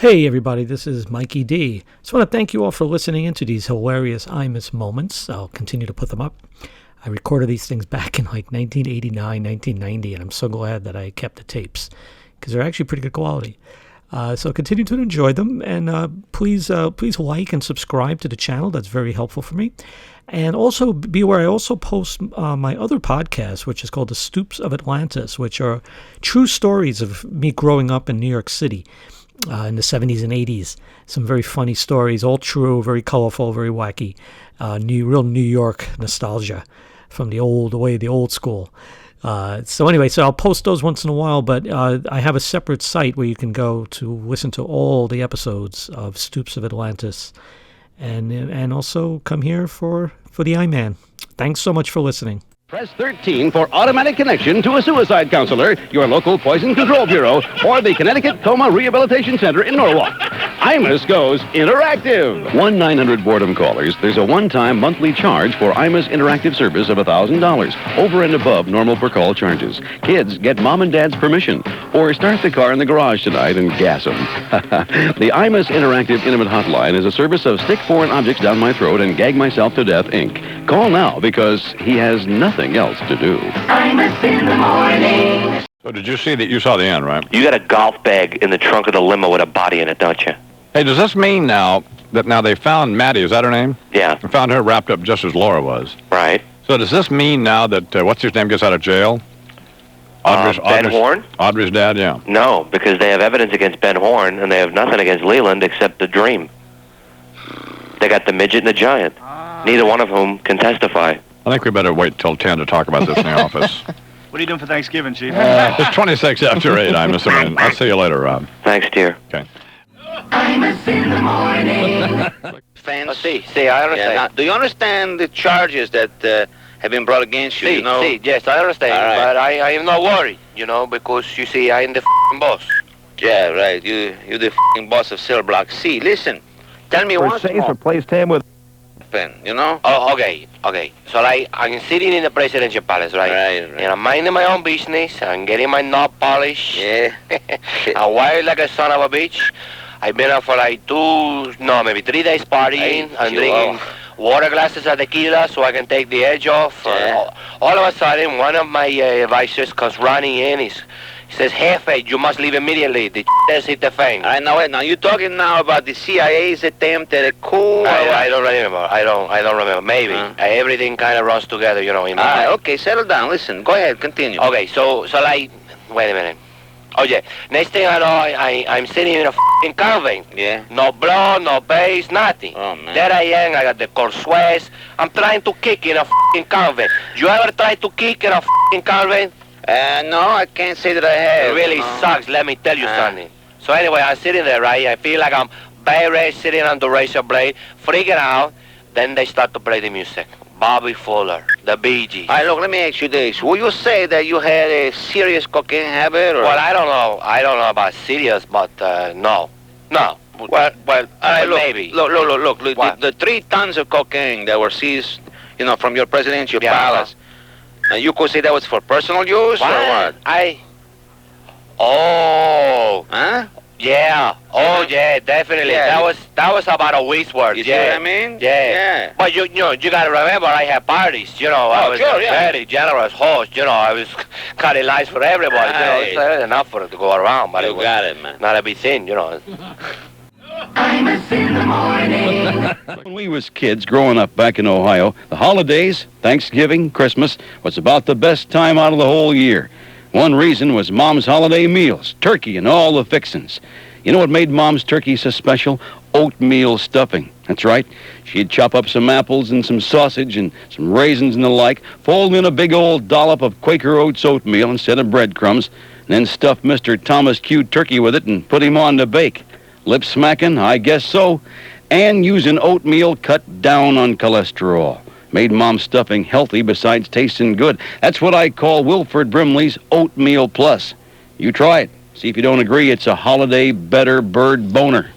Hey everybody, this is Mikey D. Just want to thank you all for listening into these hilarious Imus moments. I'll continue to put them up. I recorded these things back in like 1989, 1990, and I'm so glad that I kept the tapes because they're actually pretty good quality. So continue to enjoy them, and please like and subscribe to the channel. That's very helpful for me. And also be aware, I also post my other podcast, which is called The Stoops of Atlantis, which are true stories of me growing up in New York City. In the 70s and 80s. Some very funny stories, all true, very colorful, very wacky. Real New York nostalgia from the old school. So anyway, so I'll post those once in a while, but I have a separate site where you can go to listen to all the episodes of Stoops of Atlantis, and also come here for the I-Man. Thanks so much for listening. Press 13 for automatic connection to a suicide counselor, your local Poison Control Bureau, or the Connecticut Coma Rehabilitation Center in Norwalk. Imus goes interactive. 1-900 boredom callers, there's a one-time monthly charge for Imus interactive service of $1,000, over and above normal per-call charges. Kids, get mom and dad's permission, or start the car in the garage tonight and gas them. The Imus Interactive Intimate Hotline is a service of stick foreign objects down my throat and gag myself to death, Inc. Call now because he has nothing else to do. Imus in the morning. So did you see that? You saw the end, right? You got a golf bag in the trunk of the limo with a body in it, don't you? Hey, does this mean now they found Maddie, is that her name? Yeah. They found her wrapped up just as Laura was. Right. So does this mean now that, what's his name, gets out of jail? Ben Horn? Audrey's dad, yeah. No, because they have evidence against Ben Horn, and they have nothing against Leland except the dream. They got the midget and the giant, neither one of whom can testify. I think we better wait till 10 to talk about this in the office. What are you doing for Thanksgiving, Chief? It's 26 after 8, I'm assuming. I'll see you later, Rob. Thanks, dear. Okay. Imus in the morning. Fans. See, I understand. Now, do you understand the charges that have been brought against you? Yes, I understand, All right. but I am not worried, because, you see, I am the f***ing boss. Yeah, right. You're the f***ing boss of Cell Block C. Listen, tell me once more. Replace him with... Oh, okay. So, I'm sitting in the presidential palace, right? Right. And I'm minding my own business. I'm getting my knob polished. Yeah. I'm wired like a son of a bitch. I've been out for like 3 days partying. I'm drinking water glasses of tequila so I can take the edge off. Yeah. All of a sudden, one of my advisors comes running in. He says, Jefe, you must leave immediately. The has hit the fan. All right, now wait. Now you're talking now about the CIA's attempt at a coup. I don't remember. I don't remember. Maybe. Everything kind of runs together, in my mind. Okay, settle down. Listen, go ahead, continue. Okay, so like, wait a minute. Oh, yeah. Next thing I know, I'm sitting in a f***ing convent. Yeah. No blood, no bass, nothing. Oh, man. There I am, I got the corsets. I'm trying to kick in a f***ing convent. You ever try to kick in a f***ing convent? No, I can't say that I have. It really sucks, let me tell you something. So anyway, I'm sitting there, right? I feel like I'm bare sitting on the razor blade, freaking out. Then they start to play the music. Bobby Fuller, the Bee Gees. All right, look, let me ask you this. Will you say that you had a serious cocaine habit? Or? Well, I don't know. I don't know about serious, but no. No. Well, all right, look, maybe. Look. What? The 3 tons of cocaine that were seized, from your presidential palace, you could say that was for personal use or what? Huh? Yeah. Oh, yeah, definitely. Yeah. That was about a week's worth. You see what I mean? Yeah. But you gotta remember, I had parties. I was a very generous host. I was cutting lines for everybody. Right. It's enough for it to go around. But You got it, man. Not a big thing. Imus in the morning. When we was kids growing up back in Ohio, the holidays, Thanksgiving, Christmas, was about the best time out of the whole year. One reason was Mom's holiday meals, turkey and all the fixins'. You know what made Mom's turkey so special? Oatmeal stuffing. That's right. She'd chop up some apples and some sausage and some raisins and the like, fold in a big old dollop of Quaker Oats oatmeal instead of breadcrumbs, and then stuff Mr. Thomas Q. Turkey with it and put him on to bake. Lip smacking? I guess so. And using oatmeal cut down on cholesterol. Made Mom's stuffing healthy besides tasting good. That's what I call Wilfred Brimley's Oatmeal Plus. You try it. See if you don't agree it's a holiday better bird boner.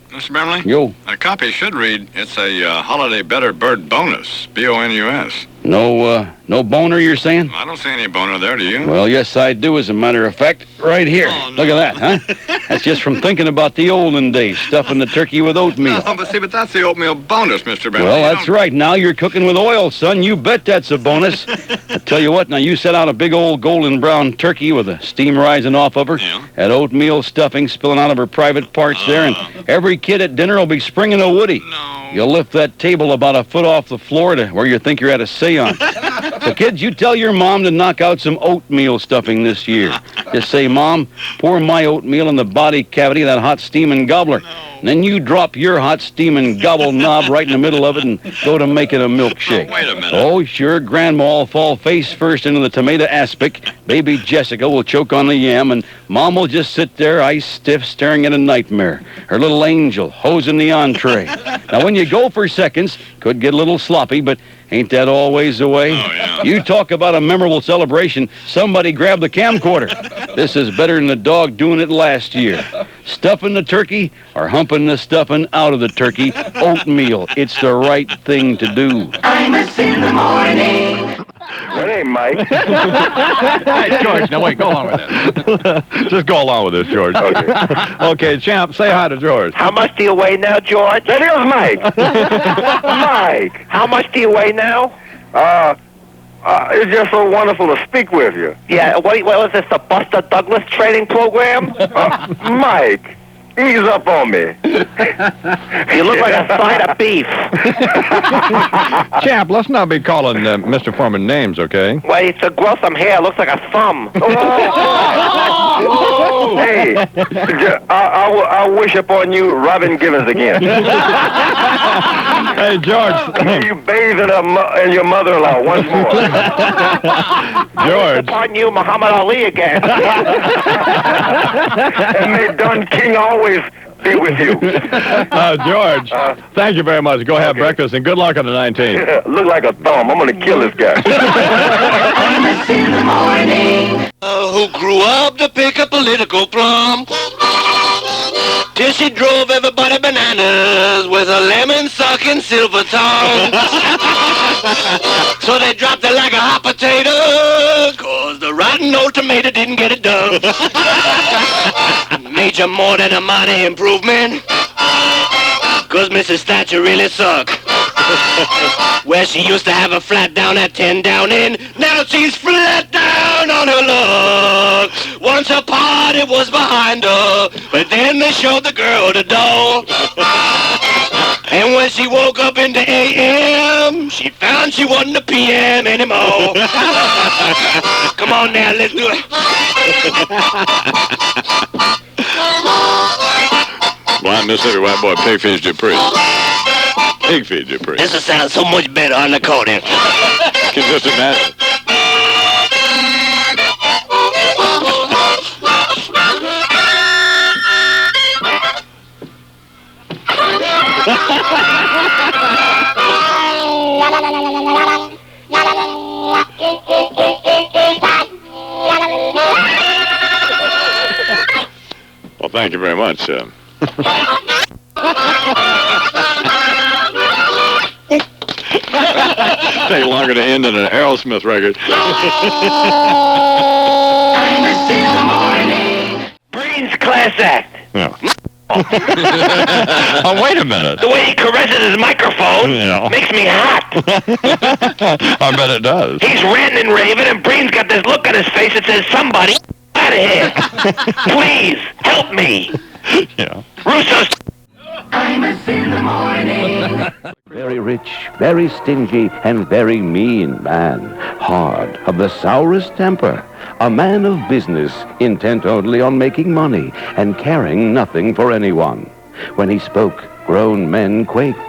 Mr. Brimley? Yo. A copy should read, it's a holiday better bird bonus, B-O-N-U-S. No boner, you're saying? I don't see any boner there, do you? Well, yes, I do, as a matter of fact. Right here. Oh, no. Look at that, huh? That's just from thinking about the olden days, stuffing the turkey with oatmeal. Oh, but that's the oatmeal bonus, Mr. Brimley. Well, that's right. Now you're cooking with oil, son. You bet that's a bonus. I tell you what, now you set out a big old golden brown turkey with the steam rising off of her, Yeah. that oatmeal stuffing spilling out of her private parts there, and every kid at dinner will be springing a woody. No. You'll lift that table about a foot off the floor to where you think you're at a seance. So, kids, you tell your mom to knock out some oatmeal stuffing this year. Just say, Mom, pour my oatmeal in the body cavity of that hot steaming gobbler. And then you drop your hot steaming gobble knob right in the middle of it and go to making a milkshake. Oh, wait a minute. Oh, sure, Grandma will fall face first into the tomato aspic. Baby Jessica will choke on the yam, and Mom will just sit there, ice stiff, staring at a nightmare. Her little angel hosing the entree. Now, when you go for seconds, could get a little sloppy, but ain't that always the way? Oh, yeah. You talk about a memorable celebration, somebody grab the camcorder. This is better than the dog doing it last year. Stuffing the turkey or humping the stuffing out of the turkey, oatmeal. It's the right thing to do. Imus in the morning. That ain't Mike. Hey, George, now wait, go along with this. Just go along with this, George. Okay, champ, say hi to George. How much do you weigh now, George? That is Mike. Mike. How much do you weigh now? It's just so wonderful to speak with you. Yeah, what is this, the Buster Douglas training program? Mike, ease up on me. You look like a side of beef. Champ, let's not be calling Mr. Foreman names, okay? Well, it's to grow some hair. Looks like a thumb. Hey, I wish upon you Robin Givens again. Hey, George. You bathe in your mother-in-law once more. George. Upon you, Muhammad Ali again. And may Don King always be with you. George, thank you very much. Go have breakfast, and good luck on the 19th. Look like a thumb. I'm going to kill this guy. Imus in the morning. Who grew up to pick a political plum. Till she drove everybody bananas with a lemon-sucking silver tongue. So they dropped it like a hot potato, 'cause the rotten old tomato didn't get it done. Major more than a minor improvement, 'cause Mrs. Thatcher really sucked. Where she used to have a flat down at 10 Downing, now she's flat down on her luck. Once her party was behind her, but then they showed the girl the door. And when she woke up in the AM, she found she wasn't a PM anymore. Come on now, let's do it. Blind Mississippi white boy, pig feeds Dupree. Pig feeds Dupree. This will sound so much better on the recording. Can just imagine. Well, thank you very much. Take longer to end than an Aerosmith record. Imus in the morning. Breen's class act. Yeah. Oh, wait a minute. The way he caresses his microphone Yeah. makes me hot. I bet it does. He's ranting and raving, and Breen's got this look on his face that says, somebody out of here. Please, help me. Yeah. Russo's Imus in the morning. Very rich, very stingy, and very mean man. Hard, of the sourest temper. A man of business, intent only on making money, and caring nothing for anyone. When he spoke, grown men quaked.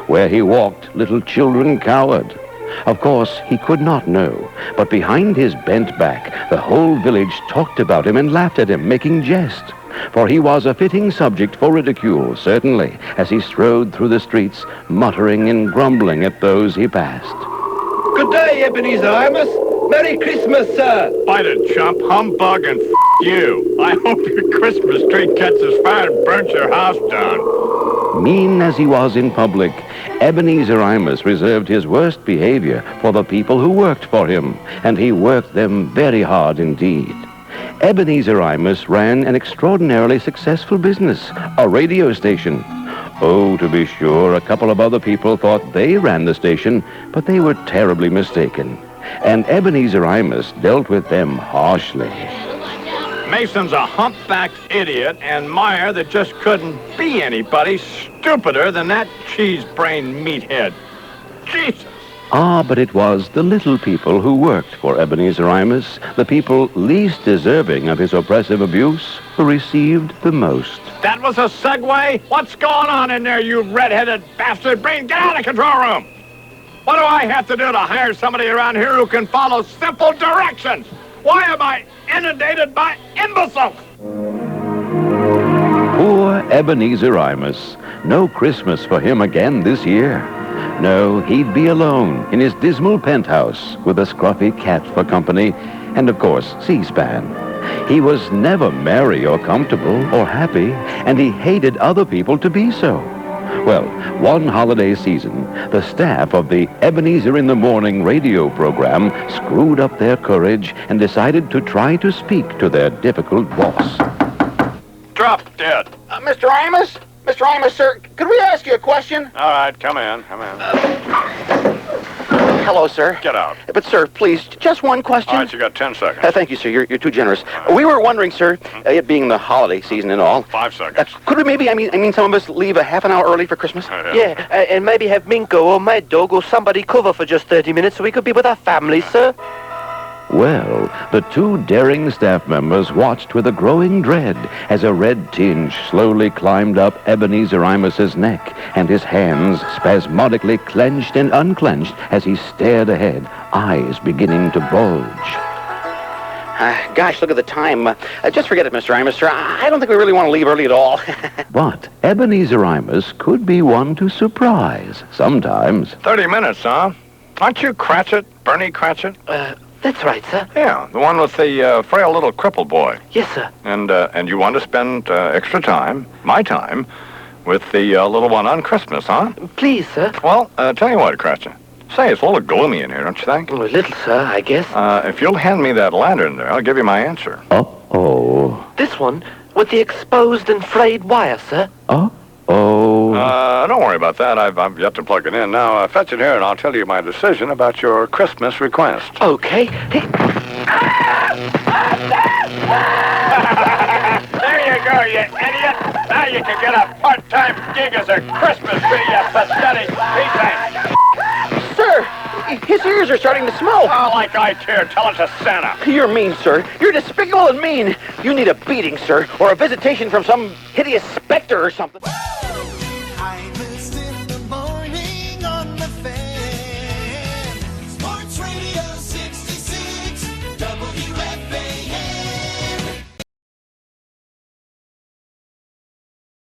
Where he walked, little children cowered. Of course, he could not know, but behind his bent back, the whole village talked about him and laughed at him, making jest. For he was a fitting subject for ridicule, certainly, as he strode through the streets, muttering and grumbling at those he passed. Good day, Ebeneezer Imus. Merry Christmas, sir. Bite it, chump. Humbug and you. I hope your Christmas tree catches fire and burns your house down. Mean as he was in public, Ebeneezer Imus reserved his worst behavior for the people who worked for him, and he worked them very hard indeed. Ebeneezer Imus ran an extraordinarily successful business, a radio station. Oh, to be sure, a couple of other people thought they ran the station, but they were terribly mistaken. And Ebeneezer Imus dealt with them harshly. Mason's a humpbacked idiot, and Meyer that just couldn't be anybody stupider than that cheese-brained meathead. Jesus! Ah, but it was the little people who worked for Ebeneezer Imus, the people least deserving of his oppressive abuse, who received the most. That was a segue? What's going on in there, you red-headed bastard? Breen, get out of the control room! What do I have to do to hire somebody around here who can follow simple directions? Why am I inundated by imbeciles? Poor Ebeneezer Imus. No Christmas for him again this year. No, he'd be alone in his dismal penthouse with a scruffy cat for company and, of course, C-SPAN. He was never merry or comfortable or happy, and he hated other people to be so. Well, one holiday season, the staff of the Ebeneezer in the Morning radio program screwed up their courage and decided to try to speak to their difficult boss. Drop dead. Mr. Imus? Mr. Imus, sir, could we ask you a question? All right, come in. Hello, sir. Get out. But, sir, please, just one question. All right, you got 10 seconds. Thank you, sir. You're too generous. We were wondering, sir, it being the holiday season and all. 5 seconds. Could we maybe, I mean, some of us leave a half an hour early for Christmas? Yeah, and maybe have Minko or Mad Dog or somebody cover for just 30 minutes so we could be with our families, sir. Well, the two daring staff members watched with a growing dread as a red tinge slowly climbed up Ebeneezer Imus's neck, and his hands spasmodically clenched and unclenched as he stared ahead, eyes beginning to bulge. Gosh, look at the time. Just forget it, Mr. Imus, sir. I don't think we really want to leave early at all. But Ebeneezer Imus could be one to surprise, sometimes. 30 minutes, huh? Aren't you Cratchit, Bernie Cratchit? That's right, sir. Yeah, the one with the frail little crippled boy. Yes, sir. And you want to spend extra time, my time, with the little one on Christmas, huh? Please, sir. Well, tell you what, Cratchit. Say, it's a little gloomy in here, don't you think? A little, sir, I guess. If you'll hand me that lantern there, I'll give you my answer. Uh-oh. This one, with the exposed and frayed wire, sir. Uh-oh. Don't worry about that. I've yet to plug it in. Now, fetch it here, and I'll tell you my decision about your Christmas request. Okay. There you go, you idiot. Now you can get a part-time gig as a Christmas tree, you pathetic peasant. Sir, his ears are starting to smell. Oh, like I care. Tell it to Santa. You're mean, sir. You're despicable and mean. You need a beating, sir, or a visitation from some hideous specter or something.